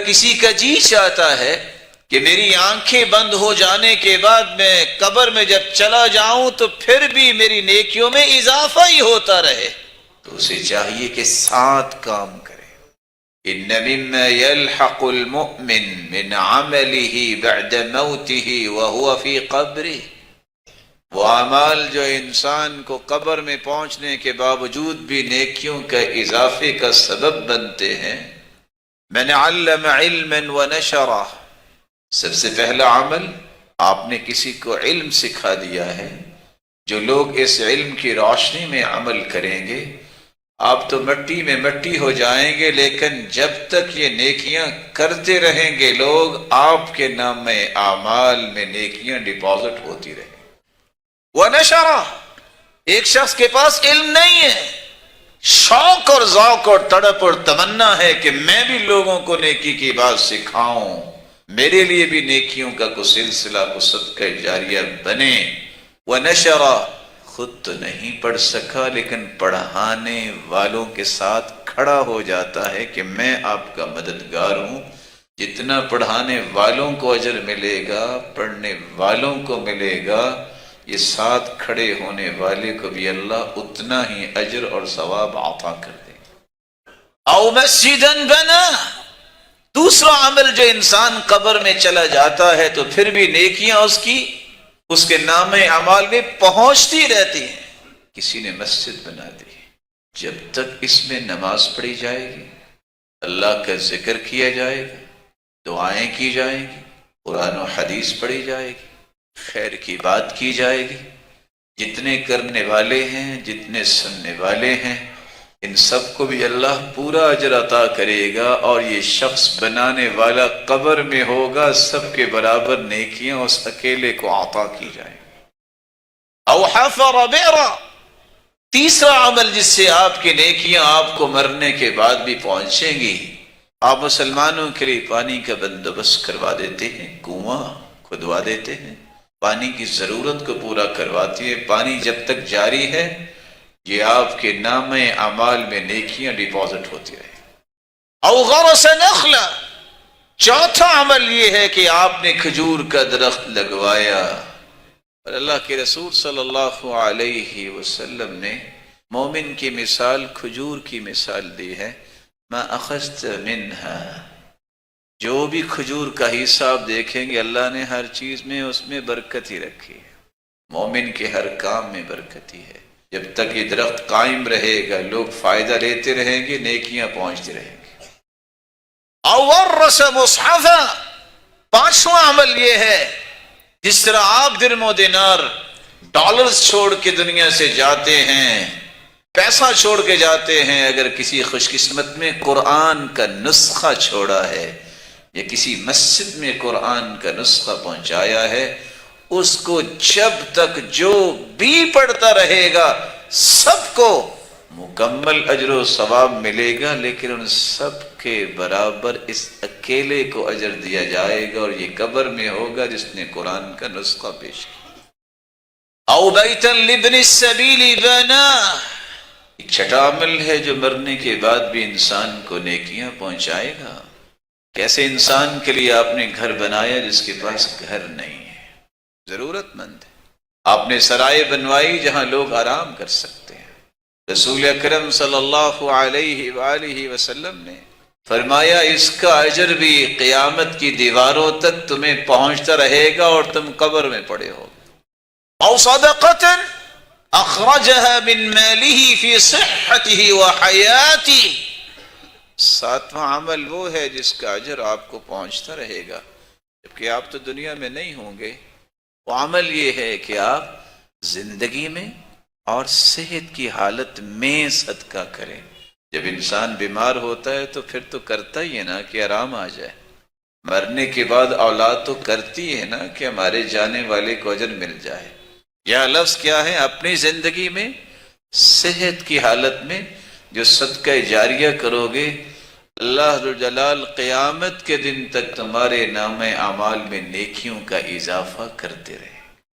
کسی کا جی چاہتا ہے کہ میری آنکھیں بند ہو جانے کے بعد میں قبر میں جب چلا جاؤں تو پھر بھی میری نیکیوں میں اضافہ ہی ہوتا رہے، تو اسے چاہیے کہ 7 کام کرے۔ ان مما يلحق المؤمن من عمله بعد موته وهو في قبره، وہ اعمال جو انسان کو قبر میں پہنچنے کے باوجود بھی نیکیوں کا اضافے کا سبب بنتے ہیں۔ من علم علما ونشرہ، سب سے پہلا عمل آپ نے کسی کو علم سکھا دیا ہے، جو لوگ اس علم کی روشنی میں عمل کریں گے، آپ تو مٹی میں مٹی ہو جائیں گے، لیکن جب تک یہ نیکیاں کرتے رہیں گے لوگ، آپ کے نام اعمال میں نیکیاں ڈپازٹ ہوتی رہیں۔ وَنَشَرَ، ایک شخص کے پاس علم نہیں ہے، شوق اور ذوق اور تڑپ اور تمنا ہے کہ میں بھی لوگوں کو نیکی کی بات سکھاؤں، میرے لیے بھی نیکیوں کا کوئی سلسلہ کو صدقہ جاریہ بنے۔ وَنَشَرَ، خود تو نہیں پڑھ سکا لیکن پڑھانے والوں کے ساتھ کھڑا ہو جاتا ہے کہ میں آپ کا مددگار ہوں، جتنا پڑھانے والوں کو اجر ملے گا پڑھنے والوں کو ملے گا، یہ ساتھ کھڑے ہونے والے کو بھی اللہ اتنا ہی اجر اور ثواب عطا کر دے گا۔ او مسجدن بنا، دوسرا عمل جو انسان قبر میں چلا جاتا ہے تو پھر بھی نیکیاں اس کے نام اعمال میں پہنچتی رہتی ہیں۔ کسی نے مسجد بنا دی، جب تک اس میں نماز پڑھی جائے گی، اللہ کا ذکر کیا جائے گا، دعائیں کی جائیں گی، قرآن و حدیث پڑھی جائے گی، خیر کی بات کی جائے گی، جتنے کرنے والے ہیں جتنے سننے والے ہیں ان سب کو بھی اللہ پورا اجر عطا کرے گا، اور یہ شخص بنانے والا قبر میں ہوگا، سب کے برابر نیکیاں اس اکیلے کو عطا کی جائیں۔ او حفر بئرا، تیسرا عمل جس سے آپ کی نیکیاں آپ کو مرنے کے بعد بھی پہنچیں گی، آپ مسلمانوں کے لیے پانی کا بندوبست کروا دیتے ہیں، کنواں کھدوا دیتے ہیں، پانی کی ضرورت کو پورا کرواتی ہے، پانی جب تک جاری ہے یہ آپ کے نام اعمال میں نیکیاں ڈپازٹ ہوتی رہے۔ او غرس نخلا، چوتھا عمل یہ ہے کہ آپ نے کھجور کا درخت لگوایا، اور اللہ کے رسول صلی اللہ علیہ وسلم نے مومن کی مثال کھجور کی مثال دی ہے۔ ما اخذت منہا، جو بھی کھجور کا حصہ آپ دیکھیں گے اللہ نے ہر چیز میں اس میں برکت ہی رکھی ہے، مومن کے ہر کام میں برکت ہی ہے۔ جب تک یہ درخت قائم رہے گا لوگ فائدہ لیتے رہیں گے، نیکیاں پہنچتی رہیں گی۔ او ورث مصحفا، پانچواں عمل یہ ہے جس طرح آپ درم و دینار ڈالرز چھوڑ کے دنیا سے جاتے ہیں، پیسہ چھوڑ کے جاتے ہیں، اگر کسی خوش قسمت میں قرآن کا نسخہ چھوڑا ہے یا کسی مسجد میں قرآن کا نسخہ پہنچایا ہے، اس کو جب تک جو بھی پڑھتا رہے گا سب کو مکمل اجر و ثواب ملے گا، لیکن ان سب کے برابر اس اکیلے کو اجر دیا جائے گا، اور یہ قبر میں ہوگا جس نے قرآن کا نسخہ پیش کیا۔ او بیتا لابن السبیل بنا، ایک چھٹا عمل ہے جو مرنے کے بعد بھی انسان کو نیکیاں پہنچائے گا۔ کیسے انسان کے لیے آپ نے گھر بنایا جس کے پاس گھر نہیں ہے، ضرورت مند ہے، آپ نے سرائے بنوائی جہاں لوگ آرام کر سکتے ہیں۔ رسول اکرم صلی اللہ علیہ وآلہ وسلم نے فرمایا اس کا اجر بھی قیامت کی دیواروں تک تمہیں پہنچتا رہے گا اور تم قبر میں پڑے ہو۔ او صدقۃ اخرجها من ماله في صحته وحياته، ساتواں عمل وہ ہے جس کا اجر آپ کو پہنچتا رہے گا جبکہ آپ تو دنیا میں نہیں ہوں گے۔ وہ عمل یہ ہے کہ آپ زندگی میں اور صحت کی حالت میں صدقہ کریں۔ جب انسان بیمار ہوتا ہے تو پھر تو کرتا ہی ہے نا کہ آرام آ جائے، مرنے کے بعد اولاد تو کرتی ہے نا کہ ہمارے جانے والے کو اجر مل جائے۔ یہ لفظ کیا ہے؟ اپنی زندگی میں صحت کی حالت میں جو صدقہ جاریہ کرو گے، اللہ ذوالجلال قیامت کے دن تک تمہارے نام اعمال میں نیکیوں کا اضافہ کرتے رہے۔